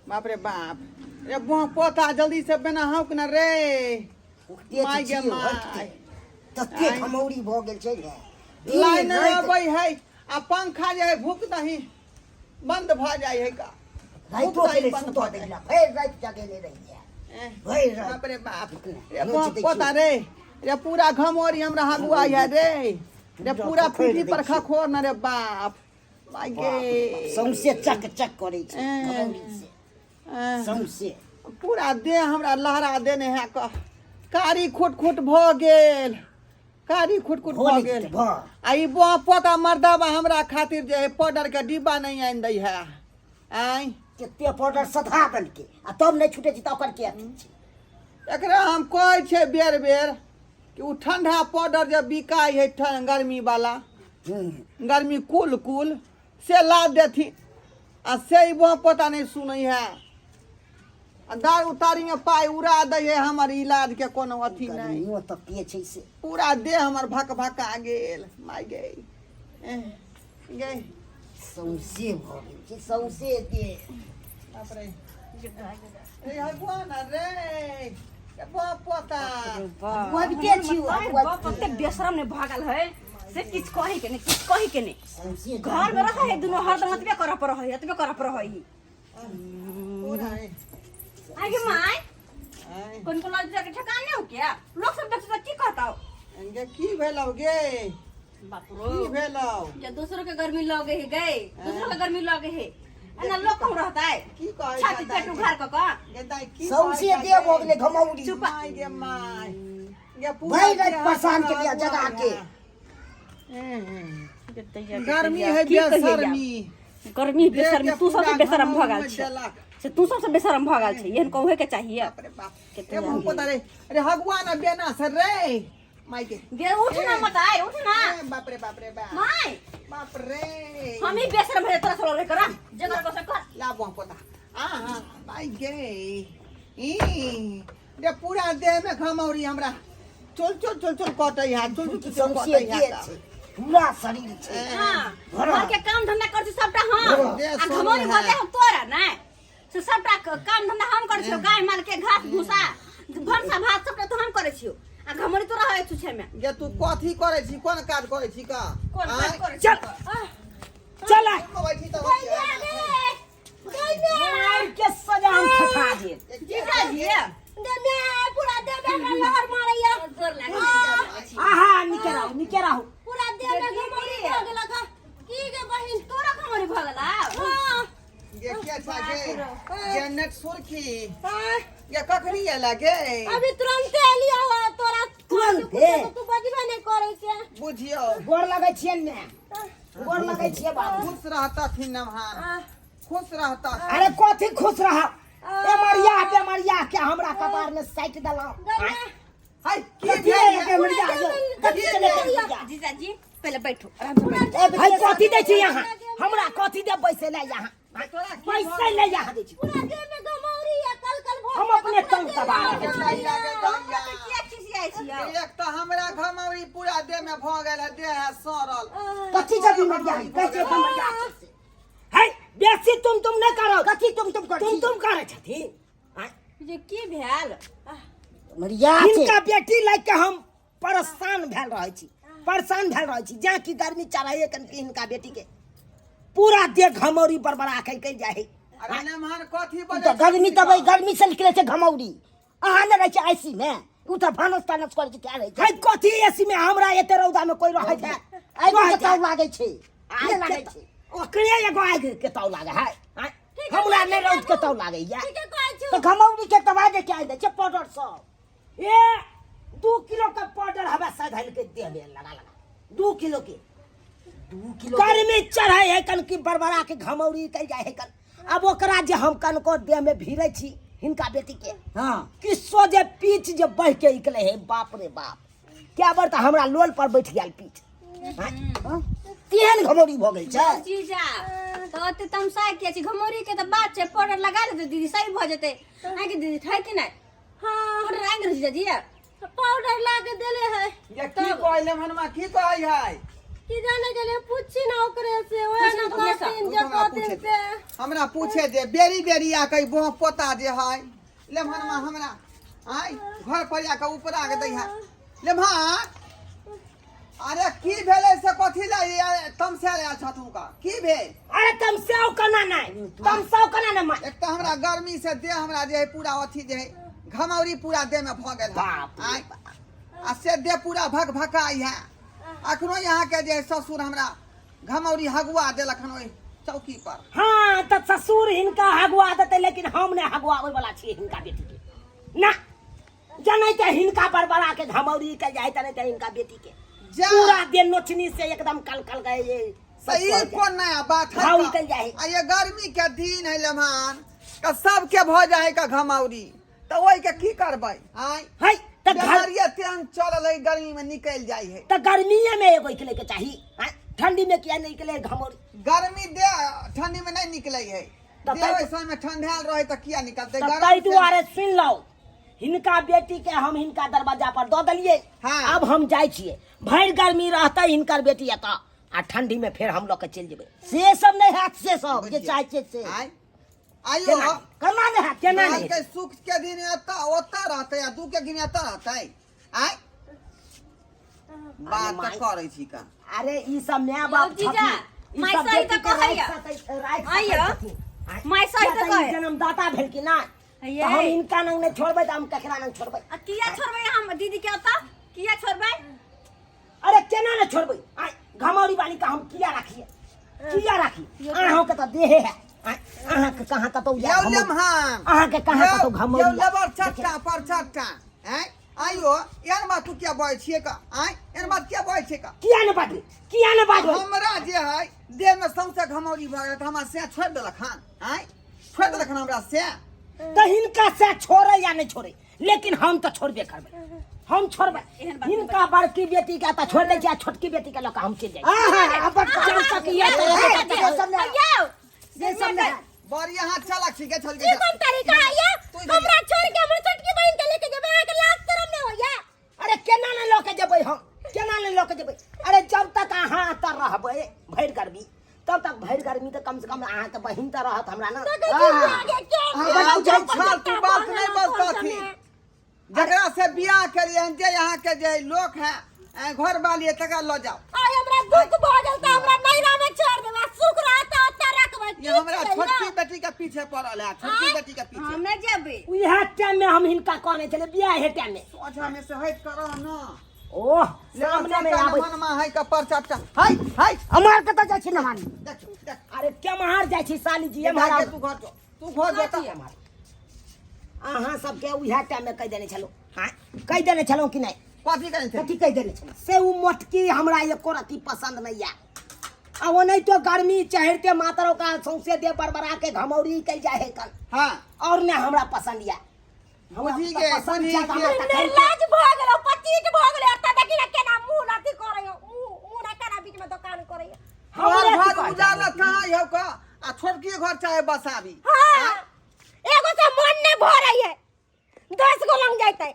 बाप रे बाप रे बुआ पोता जल्दी से बना हक न रे माय गे माय तते खमौरी भ गेल छै रे लाइन अबै है आ पंखा जे है भूक दही बंद भ जाय है का राइतो के ले सुतो देला फेर रात जगेले रहिए भई रात बाप रे बाप रे बुआ पोता रे रे पूरा घमोरी हमरा हगुआ है रे पूरा पीठी पर खखोर न रे बाप माय गे सौंसे चक चक करे छै खमौरी से सौंसे पूरा देह हमरा लहरा देने है कारी खुट खुट भ गेल कारी खुट खुट भ गेल आ ई बुआ पोता मर्दाबा हमरा खातिर जे पाउडर के डिब्बा नहीं आइन दै है आई केते पाउडर सधा दल के आ तब नहीं छूटे छी त ओकर के छै एकरा हम कहै छै बेर बेर कि उ ठंडा पाउडर जे बिकाय है गर्मी वाला गर्मी कुल कुल से ला देथी आ से ई बुआ पोता नहीं सुनै है दारू तारी में पाई उड़ा दे है हमर इलाज के कोनो अथी नहीं यो त पिए छै से पूरा देह हमर भक भका गेल माय गे गे सौंसे भ गेल छै सौंसे दे बाप रे रे भगवान रे बुआ पोता बुआ बिते छी बुआ पोता बेशरम ने भागल है से किछ कहि के ने सौंसे घर में रह है दुनो हरदम अतबे कर पर है पूरा आगे माय कोन को लज के ठकाने हो क्या लोग सब देख की कहता हो गे की भेलौ गे बाप रो की भेलौ या दूसरों के गर्मी लगे है गए दूसरों के गर्मी लगे है एना लोग कम रहता है की कहै छाती पेट उघार क गे दाई की सौंसे दे भ गेले घमौरी चुप माय गे माय गे भाई रात परेशान के लिया जगा के गर्मी है बेशर्मी गर्मी बेशर्मी तू सब बेशरम भगल छ से तू सब बेशरम भगल छ एहन कहै के चाहिए बाप रे बाप के मुंह पोता रे अरे भगवान बेना सर रे माय के दे उठ ना मत आए उठ ना बाप रे बाप माय बाप रे हम ही बेशरम है तोरा सब रे करा जगर को से कर ला बुआ पोता हां माय गे ई रे पूरा देह में घमौरी हमरा चल कटै है चल सौंसे दे छै पूरा शरीर छै हां घर के काम धंधा कर छी सबटा हां आ घमौरी भगे हम तोरा ना से सबटा काम धंधा हम कर छियो गाय माल के घास भूसा भरसा भात सबटा तो हम करे छियो आ घमौरी तोरा है छुछे में गे तू कथी करे छी कोन काज करे छी का कोन काज करे चल बैठी तो मार के सजा हम ठठा दे जीजा जी दे पूरा दे में लहर मारैया जोर लागे आहा निकेराहु पूरा दे में घमौरी हो गेला का की गे बहिन तोरा घमौरी भ गेला हां ये क्या था गे नेट सुरखी ये कखनी आला गे अभी तुरंत लिया हुआ तोरा तुरंत तू बजबे नहीं करे के बुझियो गोर लगै छियै ने गोर लगै छियै बाबू खुश रहता थी नमहान खुश रहता अरे कथी खुश रह बेमरिया के हमरा कपार में साइट दला हाय कथी के मरिया कथी के ले जीजा जी पहले बैठो आराम से बैठो भाई कथी दै छी यहां हमरा कथी दे पैसे ले यहां पैसे ले यहां दै छी पूरा देह में घमौरी या कल हम अपने तंग तबाह क्या चीज आई छिया एक तो हमरा घमौरी पूरा देह में भ गेल है देह है सड़ल कथी जब मरिया कैसे मरिया है बेसी तुम नहीं करो कथी तुम कर तुम करे छथि जे की भेल मरिया इनका बेटी लाग के हम परेशान भेल रहै छी जा की गर्मी चढ़ाइए कन की इनका बेटी के पूरा देह घमौरी बरबरा के जाय है अरे नमहान कथी तो बजे गर्मी तब गर्मी से निकले छै घमौरी अहाँ ने रहे छै आईसी में उ त भानस तानस करे छै क्या रहे छै कथी एसी में हमरा एते रौदा में कोई रहै छै आइ के ताव लागे छै आइ लागे छै ओकरे एगो आइ के ताव लागे है हमरा ने रौद के ताव लागे या तो घमौरी के दवा दे के आइ दे छै पाउडर सब ए 2 किलो का पाउडर हवा साधल के दे में लगा 2 किलो के 2 किलो गर्मी चढ़ाई है कन की बरबरा के घमौरी कल जाय है कन अब ओकरा जे हम कन को देह में भीरे छी हिनका बेटी के हां किसो जे पीछ जे बह के निकले है बाप रे बाप क्या बार त हमरा लोल पर बैठ गेल पीछ हां तेहन घमौरी भ गेल छै जीजा तो अते तमसा के छी घमौरी के त बात छै पाउडर लगा ले दीदी सही भ जते आ के दीदी ठाई कि नहीं हां पाउडर आ गेल जीजा जी पाउडर ला के देले है ये की कहले मनवा की कहै है कि जाने के लिए पूछी ना ओकरे से ओए ना कहतीन जे कहतीन से हमरा पूछे जे बेरी बेरी आ कई बो पोता जे है लेमहनमा हमरा आई घर पर आके ऊपर आके दै है लेमहन अरे की भेले से कथी ला तमसे आया छथु का की भेल अरे तुम सेव कना नहीं तुम सेव कना नहीं मार एक तो हमरा गर्मी से देह हमरा जे है पूरा अथी जे है घमौरी पूरा देह में भ गेल बाप रे आई आ से देह पूरा भक भकाई है अखनो यहाँ के जे ससुर हमरा घमौरी हगुआ देलखन ओइ चौकी पर हाँ तो ससुर हिनका हगुआ देते लेकिन हम ने हगुआवे वाला छिए हिनका बेटी के ना जनै ते हिनका बरबरा के घमौरी के जाय तने ते हिनका बेटी के जा पूरा दिन नोचनी से एकदम कल कल गए ये सही कौन नया बात है घाव का? निकल जाए आ ये गर्मी के दिन है लेमहन का सबके भ जाए का घमौरी तो ओइ के की करबै आई है तो घर बेमारिया तेन चलल है गर्मी में निकल जाई है तो गर्मीए में एगो निकले के चाहिए हैं? ठंडी में क्या नहीं निकले घमौरी गर्मी दे ठंडी में नहीं निकले है तो दे कई- वैसा में ठंडाल रहे तो किया निकलते तो गर्मी कई से- दुआरे सुन लो हिनका बेटी के हम हिनका दरवाजा पर दो दलिए हाँ। अब हम जाय छिए भर गर्मी रहता हिनकर बेटी एता आ ठंडी में फिर हम लोग के चल जेबे से सब नहीं हाथ से सब जे चाहे छे से आई आइयो केना करना नहीं हाथ केना आज नहीं के सुख के दिन ओता रहते या दू के दिन एता रहते आई बात माई- तो करे छी का अरे ई सब नया बाप जीजा, छथिन। ई माई सब सही बेटी तो के कहैया। राइट आइयो। माई सही तो कहे। जन्मदाता भेल कि ना ये। तो हम इनका नंग नहीं छोड़बे तो हम ककरा नंग छोड़बे आ किया छोड़बै हम दीदी के ओता किया छोड़बै अरे केना न छोड़बे आय घमौरी वाली का हम किया राखिए अहाँ के तो देहे है अहाँ के कहां कतौ जा यो लेमहन अहाँ के कहां कतौ घमौरी यो लेबर छट्टा पर छट्टा हैं आइयो यार बात तू क्या बोल छिए का आई यार बात क्या बोल छिए का किया न बाजो हमरा जे है देह में सौंसे घमौरी भ गेल त हमरा से छोड़ देलक हन आई छोड़ देलक हन हमरा से तो हिनका से छोड़े या नहीं छोड़े लेकिन हम तो छोड़बे करबे हम छोड़बे एहन बात हिनका बड़की बेटी के तो छोड़ दे जा छोटकी बेटी के लोग हम चल जाए अपन चल तक ये तो ये सब नहीं यो ये सब नहीं बड़ यहाँ चलक ठीक है चल ई कोन तरीका है ये तू इधर हमरा छोड़ के हमर छोटकी बहन के लेके जेबै अहाँ के लाज शरम नहीं होइया अरे केना न लोके जेबै हम केना न लोके जेबै अरे जब तक अहाँ त रहबै भैर गर्मी तब तक भैर गर्मी तो कम से कम अहाँ के बहिन त रहत हमरा ना तू बात नहीं बता थी जकरा से बियाह करिए जे यहाँ के जे लोग है घर वाली तक लो जाओ आय हमरा दुख भ गेल त हमरा नैरा में छोड़ देबा सुख रहता ओता रखबै ये हमरा छोटकी बेटी के पीछे पड़ल है छोटकी बेटी के पीछे हम नहीं जेबै उहे टाइम में हम हिनका कहने चले बियाह हे टाइम में सोझा में से हट करो ना ओह सामने में आबै मन में है का परचट्टा हाय हाय हमार कत जाय छी नहानी देख देख अरे क्या महार जाय छी साली जी ये हमारा भागे तू घर जाता हमार अहाँ सबके उहे टाइम में कह देने छलो हां कह देने छलो कि नहीं कथी करे थे कथी कह देने छलो से उ मोटकी हमरा एको रति पसंद नहीं है आ वो नहीं तो गर्मी चढ़ते मातरों का सौंसे दे बरबरा के घमौरी कल जाए है कल हां और ने हमरा पसंद या हमरा बुझी तो गे, पसंद बुझी छै गे। हमरा त कहि- लाज भ गेल पचीट भ गेल ओता देखि ना केना मुंह नथी करैयो मुंह ना केना बीच में दुकान करैयो हमरे घर तो उजाला कहाँ है का आ छोटकी घर चाहे बसावी हां एगो से मन नहीं भरई है 10 गो लंग जाइते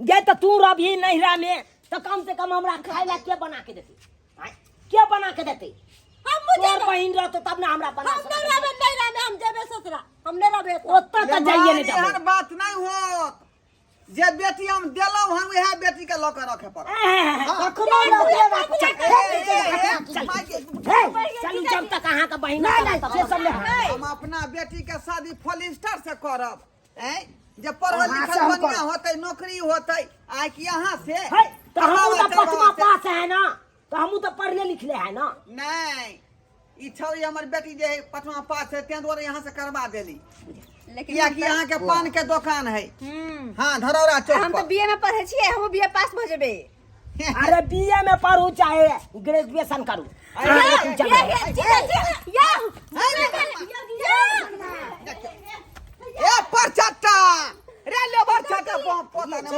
गे तो तू रभी नहिरा में तो कम से कम हमरा खाए ला के बना के देती आय, के बना के देती हम मुझे तोर बहिन रहतो तब ना हमरा बना हम नहीं रहबे नहीं रहबे हम जेबे ससुरा हम नहीं रहबे ओत्ता त जाइए नहीं हर देबो बात नहीं होत जे बेटी हम देलौ हम वह बेटी के लक रखे पर कखनो लगे बात चल चलू जब तक अहाँ का बहिन से सब ले हम अपना बेटी के शादी फॉलिस्टर से करब हैं जे पढ़ल हाँ, लिखल से हम बढ़िया करब। होतै नौकरी होतै आ कि यहाँ से है तो हम तो कमावा पचमा चढ़ावा पास है ना तो हम तो पढ़ले लिखले है ना से। नहीं ई छौरी हमर बेटी जे है पचमा पास है तें दुआरे यहाँ से करवा देली लेकिन किया कि यहाँ के पान के दुकान है हाँ धरौरा चौक हम तो पर बीए में पढ़े छिए हम बीए पास भ जेबे अरे बीए में पढ़ू चाहे ग्रेजुएशन करू ए परचट्टा रे ले परचट्टा पोता ने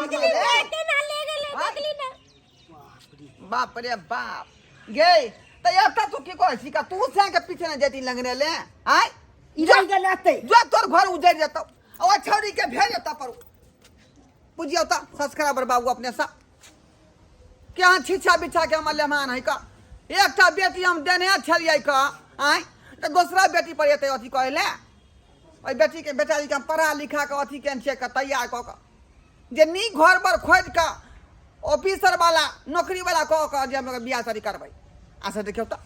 बाप रे बाप गे त एता तू की कहै छी का तू से के पीछे न जेती लगने ले आय इधर के लाते जो तोर घर उजड़ जतौ ओ छौरी के भेज जता पर बुझियो त सब्सक्राइबर बाबू अपने सा क्या छिछा बिछा के हमर लेमान है का एकटा बेटी हम देने छलिए का आय तो दूसरा बेटी पर एते अथी कहले ओई बेटी के बेचारी के पढ़ा लिखा के अथी केन छे के तैयार क के जे नी घर पर खोज के ऑफिसर वाला नौकरी वाला क के जे हम बियाह शादी करबै आ से देखियो त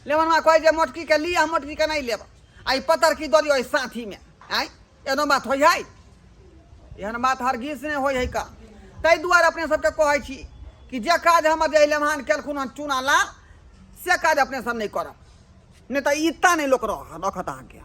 लेवन में कहे जे मोटकी के लिए मोटकी के नहीं लेब आई पतर की दरियो साथी में आय एनो बात होय है एहन बात हरगिज ने होय है का तै दुआरे अपने सबके कहै छी कि जे काज हमर जे लेमान केलखुन हन चुना लाल से काज अपने सब नहीं करब नहीं तो इतना नहीं लोग रखता के